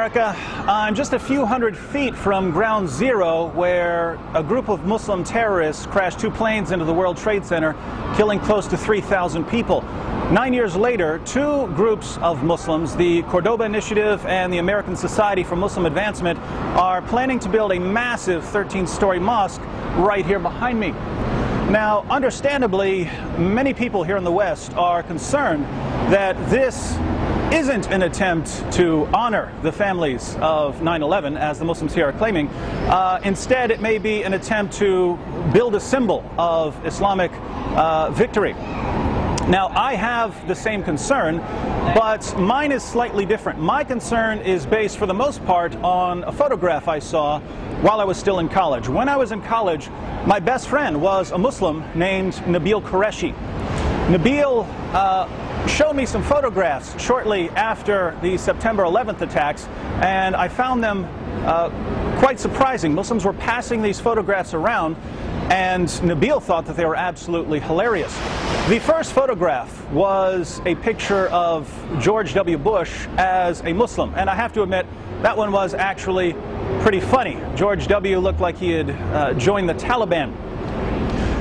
America. I'm just a few hundred feet from Ground Zero, where a group of Muslim terrorists crashed two planes into the World Trade Center, killing close to 3,000 people. 9 years later, two groups of Muslims, the Cordoba Initiative and the American Society for Muslim Advancement, are planning to build a massive 13-story mosque right here behind me. Now, understandably, many people here in the West are concerned that this isn't an attempt to honor the families of 9/11, as the Muslims here are claiming. Instead, it may be an attempt to build a symbol of Islamic victory. Now, I have the same concern, but mine is slightly different. My concern is based, for the most part, on a photograph I saw while I was still in college. When I was in college, my best friend was a Muslim named Nabil Qureshi. Nabil showed me some photographs shortly after the September 11th attacks, and I found them quite surprising. Muslims were passing these photographs around, and Nabil thought that they were absolutely hilarious. The first photograph was a picture of George W. Bush as a Muslim, and I have to admit, that one was actually pretty funny. George W. looked like he had joined the Taliban.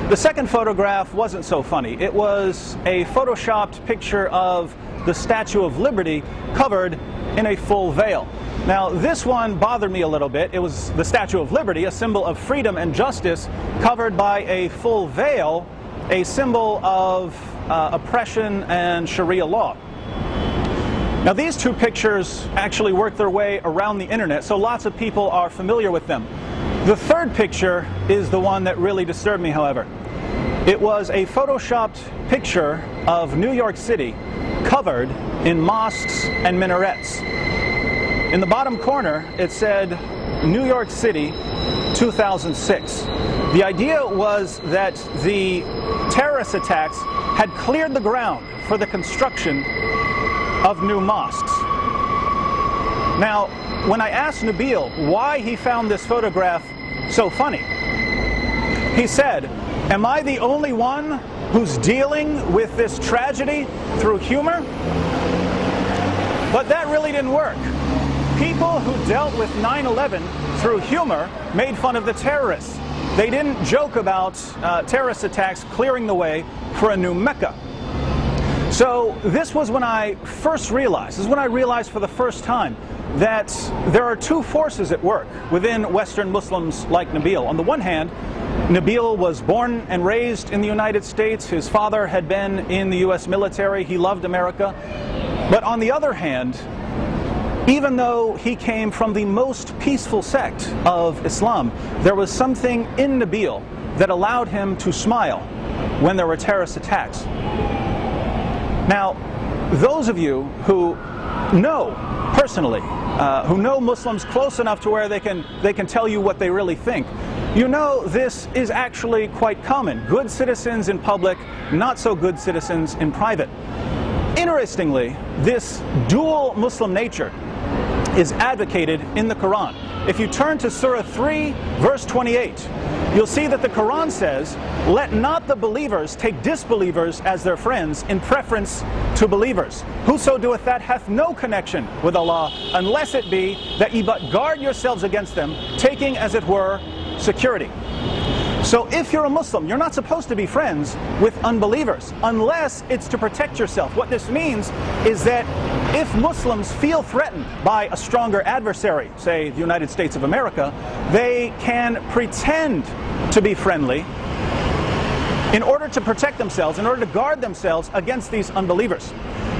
The second photograph wasn't so funny. It was a photoshopped picture of the Statue of Liberty covered in a full veil. Now, this one bothered me a little bit. It was the Statue of Liberty, a symbol of freedom and justice, covered by a full veil, a symbol of oppression and Sharia law. Now, these two pictures actually worked their way around the internet, so lots of people are familiar with them. The third picture is the one that really disturbed me, however. It was a photoshopped picture of New York City covered in mosques and minarets. In the bottom corner, it said, New York City, 2006. The idea was that the terrorist attacks had cleared the ground for the construction of new mosques. Now, when I asked Nabil why he found this photograph so funny, he said, "Am I the only one who's dealing with this tragedy through humor?" But that really didn't work. People who dealt with 9/11 through humor made fun of the terrorists. They didn't joke about terrorist attacks clearing the way for a new Mecca. So this was when I first realized, this is when I realized for the first time, that there are two forces at work within Western Muslims like Nabil. On the one hand, Nabil was born and raised in the United States. His father had been in the US military. He loved America. But on the other hand, even though he came from the most peaceful sect of Islam, there was something in Nabil that allowed him to smile when there were terrorist attacks. Now, those of you who know personally, who know Muslims close enough to where they can tell you what they really think, you know this is actually quite common. Good citizens in public, not so good citizens in private. Interestingly, this dual Muslim nature is advocated in the Quran. If you turn to Surah 3, verse 28, you'll see that the Quran says, "Let not the believers take disbelievers as their friends in preference to believers. Whoso doeth that hath no connection with Allah, unless it be that ye but guard yourselves against them, taking as it were security." So if you're a Muslim, you're not supposed to be friends with unbelievers unless it's to protect yourself. What this means is that if Muslims feel threatened by a stronger adversary, say the United States of America, they can pretend to be friendly in order to protect themselves, in order to guard themselves against these unbelievers.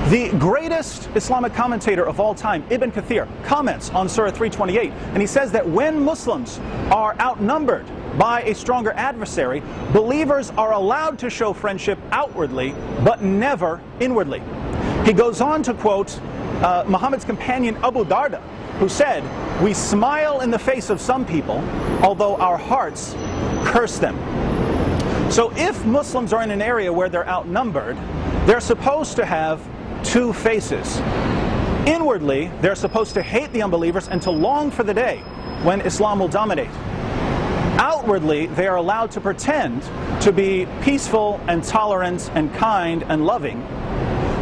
The greatest Islamic commentator of all time, Ibn Kathir, comments on Surah 328, and he says that when Muslims are outnumbered by a stronger adversary, believers are allowed to show friendship outwardly, but never inwardly. He goes on to quote Muhammad's companion Abu Darda, who said, "We smile in the face of some people, although our hearts curse them." So if Muslims are in an area where they're outnumbered, they're supposed to have two faces. Inwardly, they're supposed to hate the unbelievers and to long for the day when Islam will dominate. Outwardly, they are allowed to pretend to be peaceful and tolerant and kind and loving,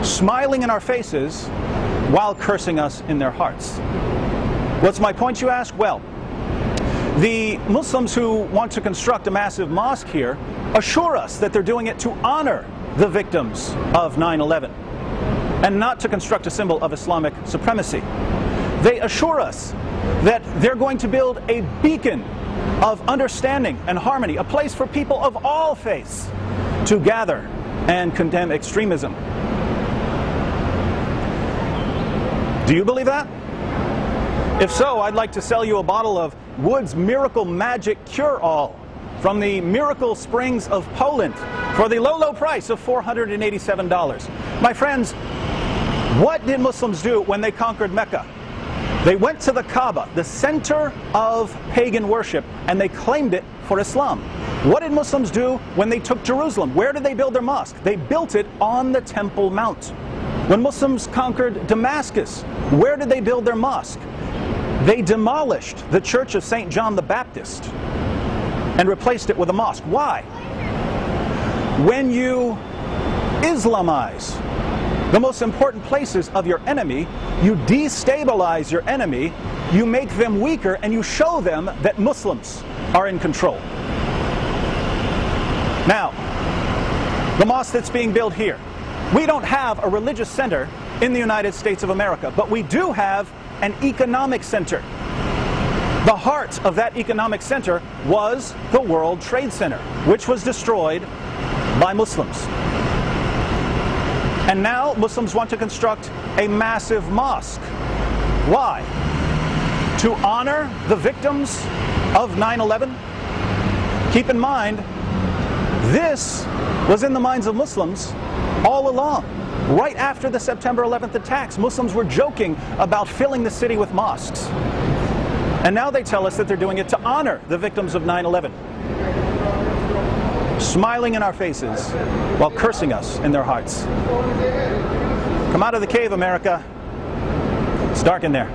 smiling in our faces while cursing us in their hearts. What's my point, you ask? Well, the Muslims who want to construct a massive mosque here assure us that they're doing it to honor the victims of 9/11 and not to construct a symbol of Islamic supremacy. They assure us that they're going to build a beacon of understanding and harmony, a place for people of all faiths to gather and condemn extremism. Do you believe that? If so, I'd like to sell you a bottle of Wood's Miracle Magic Cure-All from the Miracle Springs of Poland for the low, low price of $487. My friends, what did Muslims do when they conquered Mecca? They went to the Kaaba, the center of pagan worship, and they claimed it for Islam. What did Muslims do when they took Jerusalem? Where did they build their mosque? They built it on the Temple Mount. When Muslims conquered Damascus, where did they build their mosque? They demolished the Church of St. John the Baptist and replaced it with a mosque. Why? When you Islamize the most important places of your enemy, you destabilize your enemy, you make them weaker, and you show them that Muslims are in control. Now, the mosque that's being built here, we don't have a religious center in the United States of America, but we do have an economic center. The heart of that economic center was the World Trade Center, which was destroyed by Muslims. And now Muslims want to construct a massive mosque. Why? To honor the victims of 9/11? Keep in mind, this was in the minds of Muslims all along. Right after the September 11th attacks, Muslims were joking about filling the city with mosques. And now they tell us that they're doing it to honor the victims of 9/11. Smiling in our faces while cursing us in their hearts. Come out of the cave, America. It's dark in there.